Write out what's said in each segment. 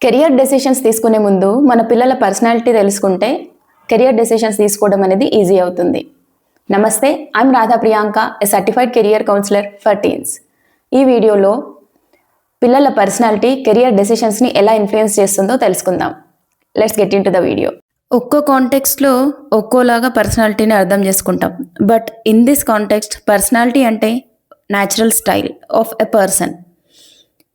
Career decisions తీసుకునే ముందు మన పిల్లల పర్సనాలిటీ తెలుసుకుంటే కెరియర్ డెసిషన్స్ తీసుకోవడం అనేది ఈజీ అవుతుంది. నమస్తే, I'm Radha Priyanka, a certified career councillor for teens. ఈ వీడియోలో పిల్లల పర్సనాలిటీ కెరియర్ డెసిషన్స్ని ఎలా ఇన్ఫ్లుయెన్స్ చేస్తుందో తెలుసుకుందాం. Let's get into the video. ఒక్కో కాంటెక్స్ట్లో ఒక్కోలాగా పర్సనాలిటీని అర్థం చేసుకుంటాం. But in this context personality అంటే natural style of a person.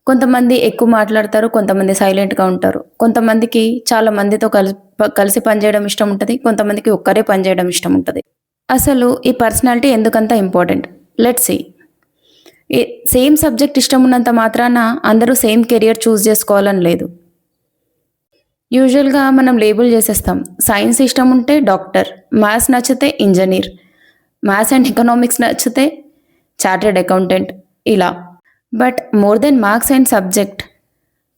కొంతమంది ఎక్కువ మాట్లాడతారు, కొంతమంది సైలెంట్గా ఉంటారు, కొంతమందికి చాలా మందితో కలిసి పనిచేయడం ఇష్టం ఉంటుంది, కొంతమందికి ఒక్కరే పనిచేయడం ఇష్టం ఉంటుంది. అసలు ఈ పర్సనాలిటీ ఎందుకంత important? Let's see. Same subject ఇష్టం ఉన్నంత మాత్రాన అందరూ సేమ్ కెరియర్ చూస్ చేసుకోవాలని లేదు. యూజువల్గా మనం లేబుల్ చేసేస్తాం. సైన్స్ ఇష్టం ఉంటే డాక్టర్, మ్యాథ్స్ నచ్చితే ఇంజనీర్, మ్యాథ్స్ అండ్ ఎకనామిక్స్ నచ్చితే చార్టెడ్ అకౌంటెంట్, ఇలా. But more than marks and subject,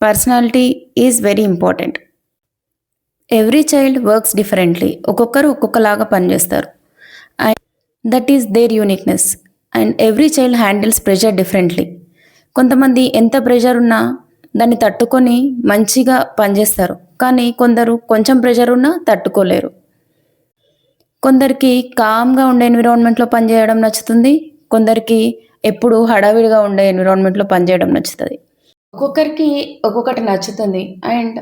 personality is very important. Every child works differently. ఒక్కొక్కరు ఒక్కొక్కలాగా పనిచేస్తారు. And that is their uniqueness. And every child handles pressure differently. కొంతమంది ఎంత pressure ఉన్నా దాన్ని తట్టుకొని మంచిగా పనిచేస్తారు, కానీ కొందరు కొంచెం ప్రెషర్ ఉన్నా తట్టుకోలేరు. కొందరికి కామ్గా ఉండే ఎన్విరాన్మెంట్లో పనిచేయడం నచ్చుతుంది, కొందరికి ఎప్పుడు హడావిడిగా ఉండే ఎన్విరాన్మెంట్లో పనిచేయడం నచ్చుతుంది. ఒక్కొక్కరికి ఒక్కొక్కటి నచ్చుతుంది. And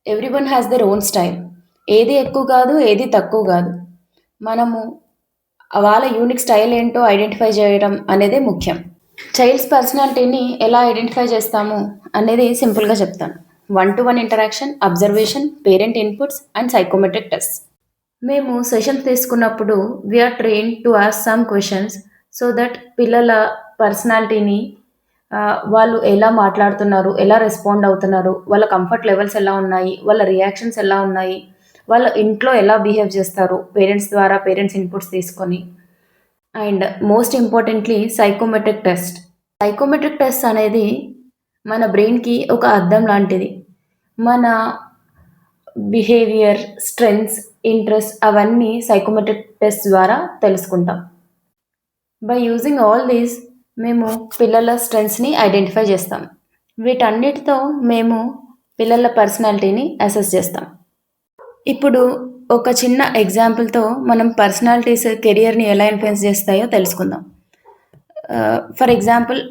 every one has their own style. ఏది ఎక్కువ కాదు, ఏది తక్కువ కాదు. మనము వాళ్ళ యూనిక్ స్టైల్ ఏంటో ఐడెంటిఫై చేయడం అనేదే ముఖ్యం. చైల్డ్స్ పర్సనాలిటీని ఎలా ఐడెంటిఫై చేస్తాము అనేది సింపుల్గా చెప్తాను. 1-to-1 interaction, observation, parent inputs and psychometric test. మేము సెషన్స్ తీసుకున్నప్పుడు we're train to ask some questions so that పిల్లల పర్సనాలిటీని వాళ్ళు ఎలా మాట్లాడుతున్నారు, ఎలా రెస్పాండ్ అవుతున్నారు, వాళ్ళ కంఫర్ట్ లెవెల్స్ ఎలా ఉన్నాయి, వాళ్ళ రియాక్షన్స్ ఎలా ఉన్నాయి, వాళ్ళ ఇంట్లో ఎలా బిహేవ్ చేస్తారు పేరెంట్స్ ద్వారా, పేరెంట్స్ ఇన్పుట్స్ తీసుకొని. And most importantly psychometric test. Psychometric test అనేది మన బ్రెయిన్కి ఒక అద్దం లాంటిది. మన బిహేవియర్, స్ట్రెంగ్త్స్, ఇంట్రెస్ట్ అవన్నీ సైకోమెట్రిక్ టెస్ట్ ద్వారా తెలుసుకుంటాం. బై యూజింగ్ ఆల్ దీస్ మేము పిల్లల స్ట్రెంగ్త్స్ని ఐడెంటిఫై చేస్తాం. వీటన్నిటితో మేము పిల్లల పర్సనాలిటీని అసెస్ చేస్తాం. ఇప్పుడు ఒక చిన్న ఎగ్జాంపుల్తో మనం పర్సనాలిటీస్ కెరియర్ని ఎలా ఇన్ఫ్లుయెన్స్ చేస్తాయో తెలుసుకుందాం. ఫర్ ఎగ్జాంపుల్,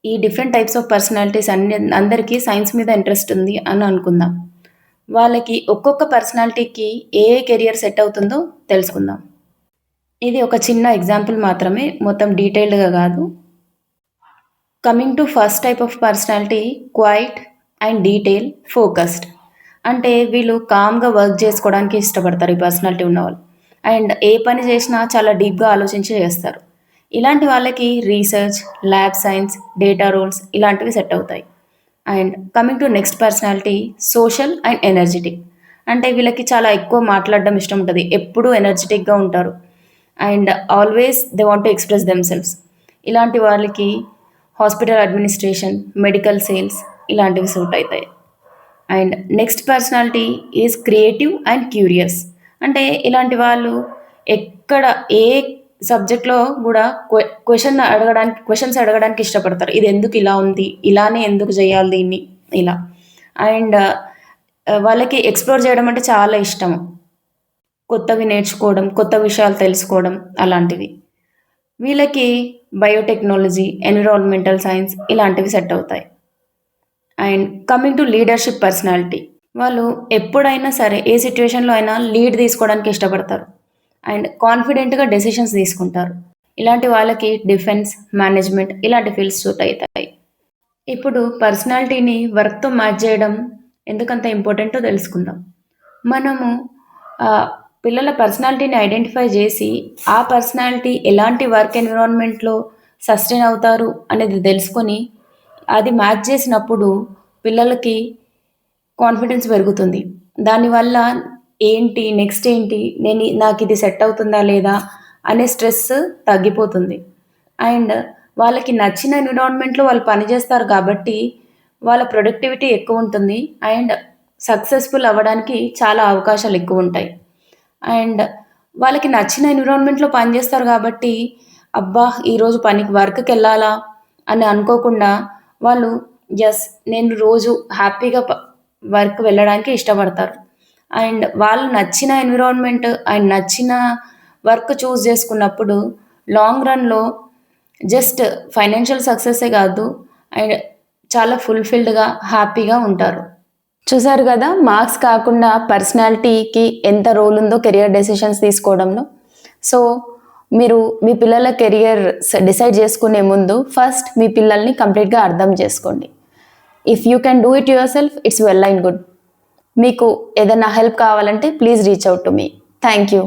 ఈ డిఫరెంట్ టైప్స్ ఆఫ్ పర్సనాలిటీస్ అందరికీ సైన్స్ మీద ఇంట్రెస్ట్ ఉంది అని అనుకుందాం. వాళ్ళకి ఒక్కొక్క పర్సనాలిటీకి ఏ కెరియర్ సెట్ అవుతుందో తెలుసుకుందాం. ఇది ఒక చిన్న ఎగ్జాంపుల్ మాత్రమే, మొత్తం డీటెయిల్డ్గా కాదు. Coming to first type of personality, quiet and detail focused. అంటే వీళ్ళు కామ్గా వర్క్ చేసుకోవడానికి ఇష్టపడతారు ఈ పర్సనాలిటీ ఉన్నవాళ్ళు. అండ్ ఏ పని చేసినా చాలా డీప్గా ఆలోచించి చేస్తారు. ఇలాంటి వాళ్ళకి research, lab science, data roles ఇలాంటివి సెట్ అవుతాయి. And coming to next personality, social and energetic. అంటే వీళ్ళకి చాలా ఎక్కువ మాట్లాడడం ఇష్టం ఉంటుంది, ఎప్పుడూ ఎనర్జెటిక్గా ఉంటారు. And always they want to express themselves. ఇలాంటి వాళ్ళకి హాస్పిటల్ అడ్మినిస్ట్రేషన్, మెడికల్ సేల్స్ ఇలాంటివి సూట్ అవుతాయి. And next personality is creative and curious. అంటే ఇలాంటి వాళ్ళు ఎక్కడ ఏ సబ్జెక్ట్లో కూడా క్వశ్చన్స్ అడగడానికి ఇష్టపడతారు. ఇది ఎందుకు ఇలా ఉంది, ఇలానే ఎందుకు చేయాలి దీన్ని, ఇలా. అండ్ వాళ్ళకి ఎక్స్ప్లోర్ చేయడం అంటే చాలా ఇష్టం. కొత్తవి నేర్చుకోవడం, కొత్త విషయాలు తెలుసుకోవడం అలాంటివి. వీళ్ళకి బయోటెక్నాలజీ, ఎన్విరాన్మెంటల్ సైన్స్ ఇలాంటివి సెట్ అవుతాయి. And coming to leadership personality, వాళ్ళు ఎప్పుడైనా సరే ఏ సిచ్యువేషన్లో అయినా లీడ్ తీసుకోవడానికి ఇష్టపడతారు. అండ్ కాన్ఫిడెంట్గా డెసిషన్స్ తీసుకుంటారు. ఇలాంటి వాళ్ళకి డిఫెన్స్, మేనేజ్మెంట్ ఇలాంటి ఫీల్డ్స్ సూట్ అవుతాయి. ఇప్పుడు పర్సనాలిటీని వర్క్తో మ్యాచ్ చేయడం ఎందుకంత ఇంపార్టెంటో తెలుసుకుందాం. మనము పిల్లల పర్సనాలిటీని ఐడెంటిఫై చేసి ఆ పర్సనాలిటీ ఎలాంటి వర్క్ ఎన్విరాన్మెంట్లో సస్టైన్ అవుతారు అనేది తెలుసుకొని అది మ్యాచ్ చేసినప్పుడు పిల్లలకి కాన్ఫిడెన్స్ పెరుగుతుంది. దానివల్ల ఏంటి నెక్స్ట్ ఏంటి, నాకు ఇది సెట్ అవుతుందా లేదా అనే స్ట్రెస్ తగ్గిపోతుంది. అండ్ వాళ్ళకి నచ్చిన ఎన్విరాన్మెంట్లో వాళ్ళు పనిచేస్తారు కాబట్టి వాళ్ళ ప్రొడక్టివిటీ ఎక్కువ ఉంటుంది. అండ్ సక్సెస్ఫుల్ అవ్వడానికి చాలా అవకాశాలు ఎక్కువ ఉంటాయి. అండ్ వాళ్ళకి నచ్చిన ఎన్విరాన్మెంట్లో పనిచేస్తారు కాబట్టి అబ్బా ఈరోజు వర్క్కి వెళ్ళాలా అని అనుకోకుండా వాళ్ళు నేను రోజు హ్యాపీగా వర్క్ వెళ్ళడానికి ఇష్టపడతారు. అండ్ వాళ్ళు నచ్చిన ఎన్విరాన్మెంట్ అండ్ నచ్చిన వర్క్ చూస్ చేసుకున్నప్పుడు లాంగ్ రన్‌లో జస్ట్ ఫైనాన్షియల్ సక్సెసే కాదు అండ్ చాలా ఫుల్‌ఫిల్డ్‌గా, హ్యాపీగా ఉంటారు. చూసారు కదా! మార్క్స్ కాకుండా పర్సనాలిటీకి ఎంత రోల్ ఉందో కెరియర్ డెసిషన్స్ తీసుకోవడంలో. సో, మీరు మీ పిల్లల కెరియర్ డిసైడ్ చేసుకునే ముందు ఫస్ట్ మీ పిల్లల్ని కంప్లీట్‌గా అర్థం చేసుకోండి. If you can do it your self it's well and good. మీకు ఏదైనా హెల్ప్ కావాలంటే please reach out to me. Thank you.